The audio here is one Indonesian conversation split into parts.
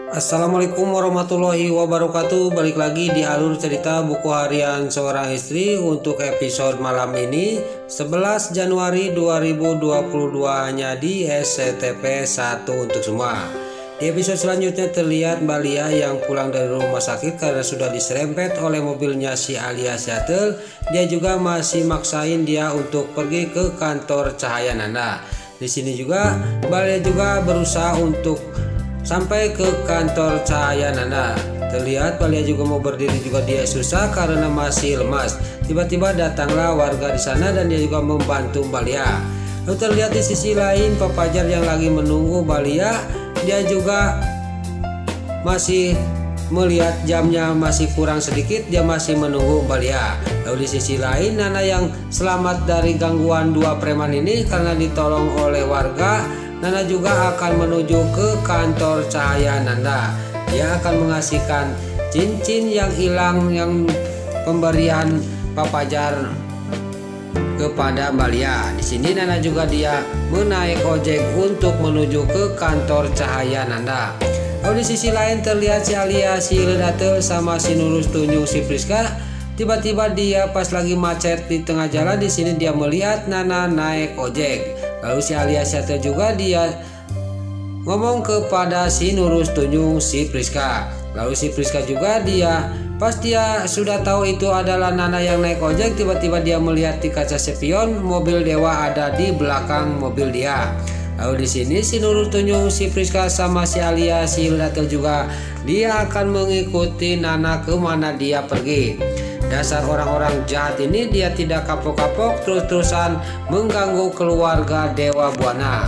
Assalamualaikum warahmatullahi wabarakatuh. Balik lagi di alur cerita buku harian seorang istri untuk episode malam ini 11 Januari 2022 hanya di SCTP 1 untuk semua. Di episode selanjutnya terlihat Mbak Lia yang pulang dari rumah sakit karena sudah diserempet oleh mobilnya si Alia Seattle. Dia juga masih maksain dia untuk pergi ke kantor Cahaya Nanda. Di sini juga Mbak Lia juga berusaha untuk sampai ke kantor Cahaya Nanda. Terlihat Mbak Lia juga mau berdiri juga dia susah karena masih lemas. Tiba-tiba datanglah warga di sana dan dia juga membantu Mbak Lia. Lalu terlihat di sisi lain Pak Fajar yang lagi menunggu Mbak Lia. Dia juga masih melihat jamnya masih kurang sedikit, dia masih menunggu Mbak Lia. Lalu di sisi lain Nana yang selamat dari gangguan dua preman ini karena ditolong oleh warga, Nana juga akan menuju ke kantor Cahaya Nanda. Dia akan mengasihkan cincin yang hilang yang pemberian Pak Fajar kepada Mbak Lia. Di sini Nana juga dia menaik ojek untuk menuju ke kantor Cahaya Nanda. Lalu di sisi lain terlihat si Alia, si Ledatel sama si Nurus Tunjung, si Priska. Tiba-tiba dia pas lagi macet di tengah jalan, di sini dia melihat Nana naik ojek. Lalu si Alia Seattle juga dia ngomong kepada si Nurus Tunjung, si Priska. Lalu si Priska juga dia pas dia sudah tahu itu adalah Nana yang naik ojek, tiba-tiba dia melihat di kaca spion mobil Dewa ada di belakang mobil dia. Lalu di sini si Nurul Tunjung, si Priska sama si Alia, si Ledatel juga dia akan mengikuti Nana kemana dia pergi. Dasar orang-orang jahat ini, dia tidak kapok-kapok terus-terusan mengganggu keluarga Dewa Buana.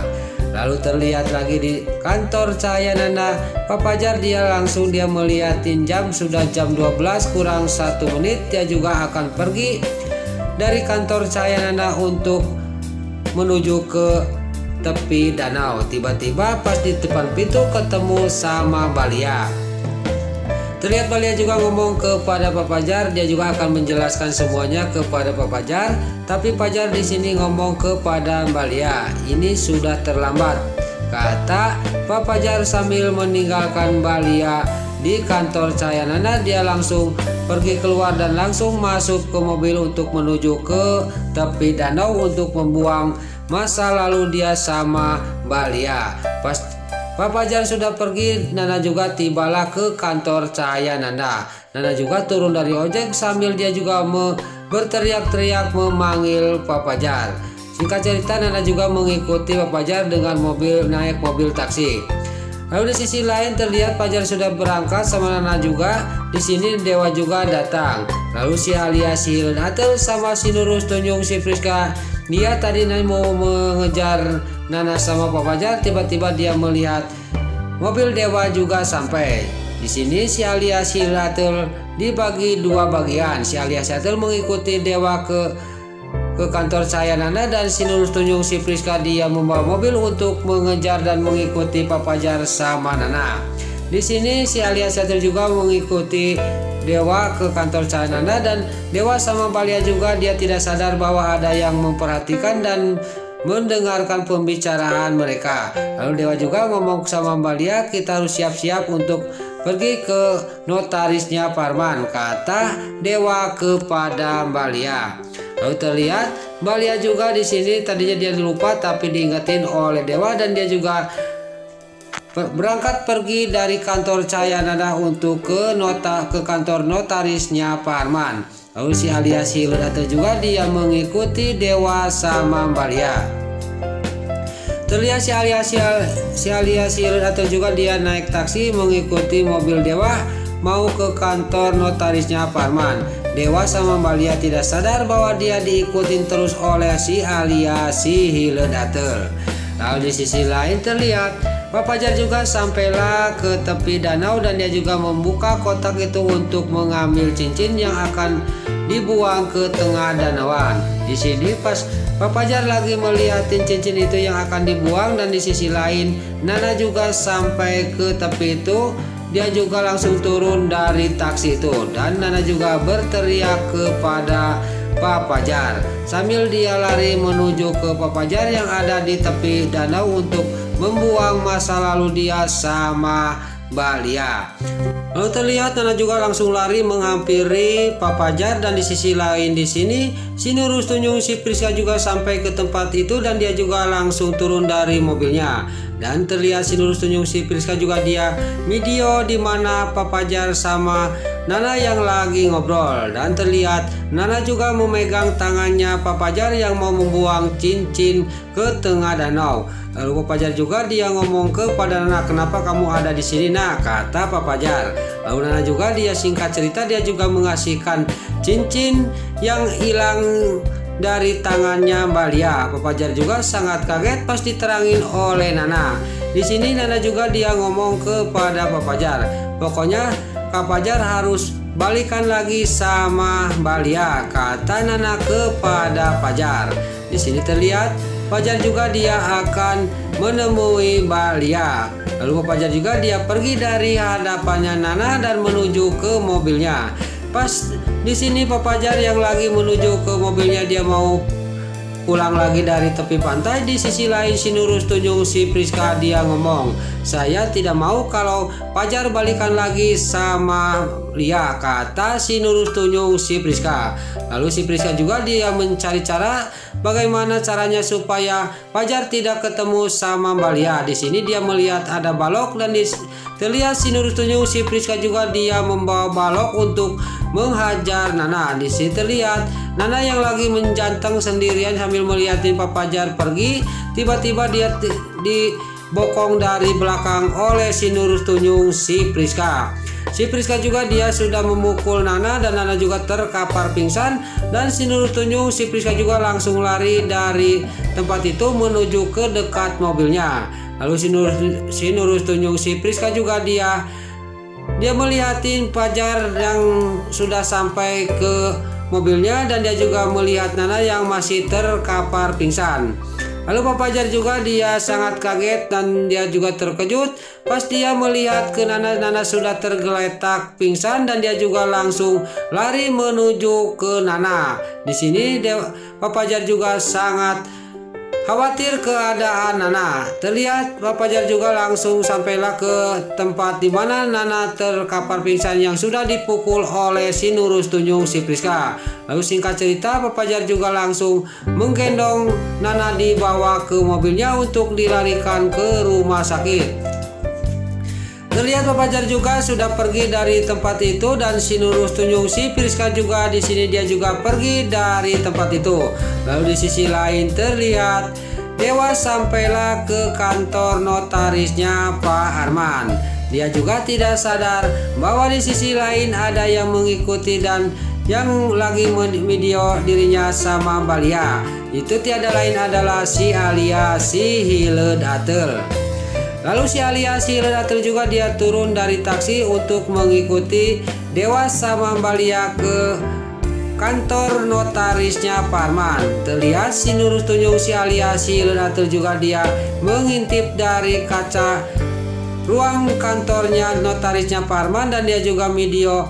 Lalu terlihat lagi di kantor Cahaya Nanda, Pak Fajar dia langsung dia melihatin jam, sudah jam 12 kurang 1 menit. Dia juga akan pergi dari kantor Cahaya Nanda untuk menuju ke tepi danau. Tiba-tiba pas di depan pintu ketemu sama Mbak Lia. Terlihat Mbak Lia juga ngomong kepada Pak Fajar, dia juga akan menjelaskan semuanya kepada Pak Fajar. Tapi Fajar di sini ngomong kepada Mbak Lia, ini sudah terlambat, kata Pak Fajar sambil meninggalkan Mbak Lia di kantor Cahaya Nanda. Dia langsung pergi keluar dan langsung masuk ke mobil untuk menuju ke tepi danau untuk membuang masa lalu dia sama Mbak Lia. Pas Pak Fajar sudah pergi, Nana juga tibalah ke kantor Cahaya Nanda. Nana juga turun dari ojek sambil dia juga berteriak-teriak memanggil Pak Fajar. Singkat cerita, Nana juga mengikuti Pak Fajar dengan naik mobil taksi. Lalu di sisi lain terlihat Fajar sudah berangkat sama Nana juga. Di sini Dewa juga datang. Lalu si Alia, si Ledatel sama si Nurus Tunjung, si Priska, dia tadi mau mengejar Nana sama Pak Fajar. Tiba-tiba dia melihat mobil Dewa juga sampai. Di sini si Alia, si Ledatel dibagi dua bagian. Si Alia Seattle mengikuti Dewa ke kantor Cahaya Nanda dan si Nurus Tunjung, si Priska dia membawa mobil untuk mengejar dan mengikuti Pak Fajar sama Nana. Di sini si Alia Seattle juga mengikuti Dewa ke kantor Cahaya Nanda dan Dewa sama Mbak Lia juga dia tidak sadar bahwa ada yang memperhatikan dan mendengarkan pembicaraan mereka. Lalu Dewa juga ngomong sama Mbak Lia, kita harus siap-siap untuk pergi ke notarisnya Parman, kata Dewa kepada Mbak Lia. Lalu terlihat Mbak Lia juga di sini tadinya dia lupa tapi diingetin oleh Dewa dan dia juga berangkat pergi dari kantor Cahaya Nanda untuk ke kantor notarisnya Parman. Lalu si Alia, si Ledatel juga dia mengikuti Dewa sama Mbak Lia. Terlihat si Alia, si Ledatel juga dia naik taksi mengikuti mobil Dewa mau ke kantor notarisnya Parman. Dewa sama Mbak Lia tidak sadar bahwa dia diikutin terus oleh si Alia, si Ledatel. Lalu di sisi lain terlihat Pak Fajar juga sampailah ke tepi danau dan dia juga membuka kotak itu untuk mengambil cincin yang akan dibuang ke tengah danauan. Di sini pas Pak Fajar lagi melihatin cincin itu yang akan dibuang, dan di sisi lain Nana juga sampai ke tepi itu. Dia juga langsung turun dari taksi itu dan Nana juga berteriak kepada Pak Fajar sambil dia lari menuju ke Pak Fajar yang ada di tepi danau untuk membuang masa lalu dia sama Balia. Lalu terlihat Nana juga langsung lari menghampiri Pak Fajar, dan di sisi lain di sini si Nurul Tunjung si Priska juga sampai ke tempat itu dan dia juga langsung turun dari mobilnya. Dan terlihat si Nurul Tunjung si Priska juga dia video di mana Pak Fajar sama Nana yang lagi ngobrol, dan terlihat Nana juga memegang tangannya Pak Fajar yang mau membuang cincin ke tengah danau. Lalu Pak Fajar juga dia ngomong kepada Nana, "Kenapa kamu ada di sini, Nak?" kata Pak Fajar. Lalu Nana juga dia singkat cerita dia juga mengasihkan cincin yang hilang dari tangannya Balia. Pak Fajar juga sangat kaget pas diterangin oleh Nana. Di sini Nana juga dia ngomong kepada Pak Fajar, "Pokoknya Pak Fajar harus balikan lagi sama Balia," kata Nana kepada Fajar. Di sini terlihat Fajar juga dia akan menemui Balia. Lalu Pak Fajar juga dia pergi dari hadapannya Nana dan menuju ke mobilnya. Pas di sini Pak Fajar yang lagi menuju ke mobilnya dia mau pulang lagi dari tepi pantai. Di sisi lain si Nurul Tunjung si Priska dia ngomong, "Saya tidak mau kalau Fajar balikan lagi sama Lia," kata si Nurul Tunjung si Priska. Lalu si Priska juga dia mencari cara bagaimana caranya supaya Fajar tidak ketemu sama Balia. Di sini dia melihat ada balok dan terlihat si Nurul Tunjung si Priska juga dia membawa balok untuk menghajar Nana. Di sini terlihat Nana yang lagi menjanteng sendirian sambil melihatin Pak Fajar pergi. Tiba-tiba dia dibokong dari belakang oleh si Nurul Tunjung si Priska. Si Priska juga dia sudah memukul Nana dan Nana juga terkapar pingsan, dan si Nurul Tunjung si Priska juga langsung lari dari tempat itu menuju ke dekat mobilnya. Lalu si Nurul Tunjung si Priska juga dia melihatin Fajar yang sudah sampai ke mobilnya, dan dia juga melihat Nana yang masih terkapar pingsan. Lalu Pak Fajar juga dia sangat kaget dan dia juga terkejut pas dia melihat ke Nana sudah tergeletak pingsan, dan dia juga langsung lari menuju ke Nana. Di sini Pak Fajar juga sangat khawatir keadaan Nana. Terlihat Pak Fajar juga langsung sampailah ke tempat di mana Nana terkapar pingsan yang sudah dipukul oleh si Nurul Tunjung si Priska. Lalu singkat cerita Pak Fajar juga langsung menggendong Nana dibawa ke mobilnya untuk dilarikan ke rumah sakit. Terlihat Pak Fajar juga sudah pergi dari tempat itu, dan si Nurul Tunjung si Priska juga di sini dia juga pergi dari tempat itu. Lalu di sisi lain terlihat Dewa sampailah ke kantor notarisnya Pak Arman. Dia juga tidak sadar bahwa di sisi lain ada yang mengikuti dan yang lagi video dirinya sama Balia. Itu tiada lain adalah si Alia si Hileud Atel. Lalu si Alia si Hileud Atel juga dia turun dari taksi untuk mengikuti Dewa sama Balia ke kantor notarisnya Parman. Terlihat si Nurul Tunjung si Alia si Hileud Atel juga dia mengintip dari kaca ruang kantornya notarisnya Parman, dan dia juga video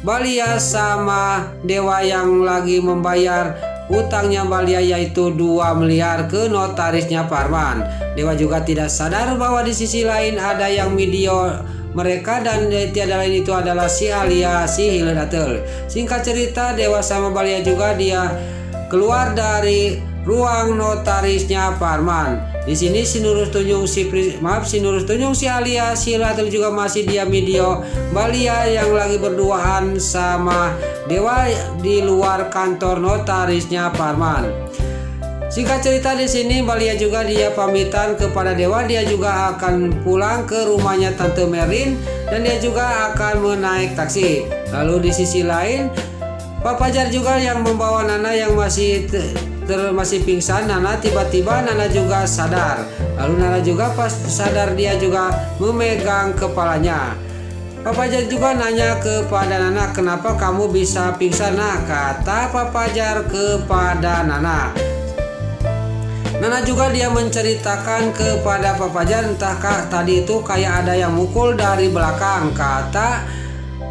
Balia sama Dewa yang lagi membayar utangnya Balia yaitu 2 miliar ke notarisnya Parman. Dewa juga tidak sadar bahwa di sisi lain ada yang video mereka, dan tiada lain itu adalah si Alia si Hileud Atel. Singkat cerita Dewa sama Balia juga dia keluar dari ruang notarisnya Parman. Di sini si Nurul Tunjung si Alia si Hileud Atel juga masih dia video Balia yang lagi berduaan sama Dewa di luar kantor notarisnya Parman. Singkat cerita di sini Balia juga dia pamitan kepada Dewa, dia juga akan pulang ke rumahnya Tante Merin dan dia juga akan menaik taksi. Lalu di sisi lain Pak Fajar juga yang membawa Nana yang masih pingsan. Tiba-tiba Nana juga sadar. Lalu Nana juga pas sadar dia juga memegang kepalanya. Pak Fajar juga nanya kepada Nana, "Kenapa kamu bisa pingsan, Nak?" Kata Pak Fajar kepada Nana. Nana juga dia menceritakan kepada Pak Fajar, "Entahkah tadi itu kayak ada yang mukul dari belakang," kata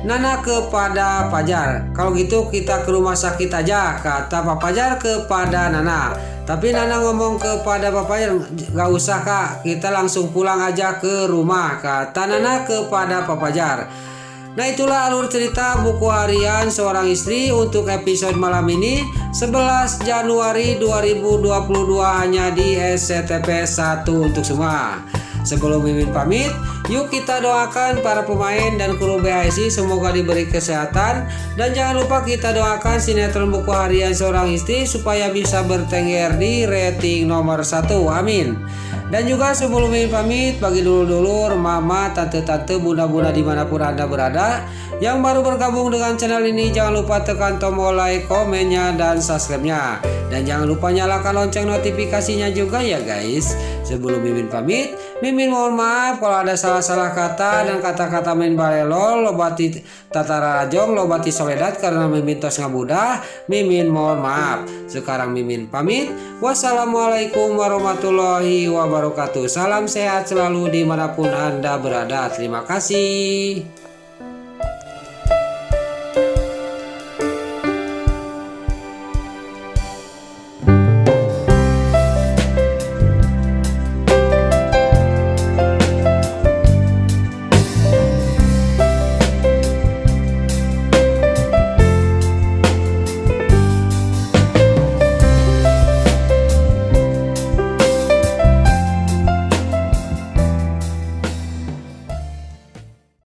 Nana kepada Fajar. "Kalau gitu kita ke rumah sakit aja," kata Pak Fajar kepada Nana. Tapi Nana ngomong kepada bapaknya, gak usah kak, kita langsung pulang aja ke rumah, kata Nana kepada Pak Fajar. Nah itulah alur cerita buku harian seorang istri untuk episode malam ini 11 Januari 2022 hanya di SCTP 1 untuk semua. Sebelum Mimin pamit, yuk kita doakan para pemain dan kru BHSI semoga diberi kesehatan. Dan jangan lupa kita doakan sinetron buku harian seorang istri supaya bisa bertengger di rating nomor 1. Amin. Dan juga sebelum Mimin pamit, bagi dulur-dulur, mama, tante-tante, bunda-bunda dimanapun Anda berada yang baru bergabung dengan channel ini, jangan lupa tekan tombol like, komennya, dan subscribe-nya. Dan jangan lupa nyalakan lonceng notifikasinya juga ya guys. Sebelum Mimin pamit, Mimin mohon maaf kalau ada salah-salah kata dan kata-kata min balelo, lobati tatara rajong, lobati soledat karena Mimin tos ngabudah. Mimin mohon maaf. Sekarang Mimin pamit. Wassalamualaikum warahmatullahi wabarakatuh. Salam sehat selalu dimanapun Anda berada. Terima kasih.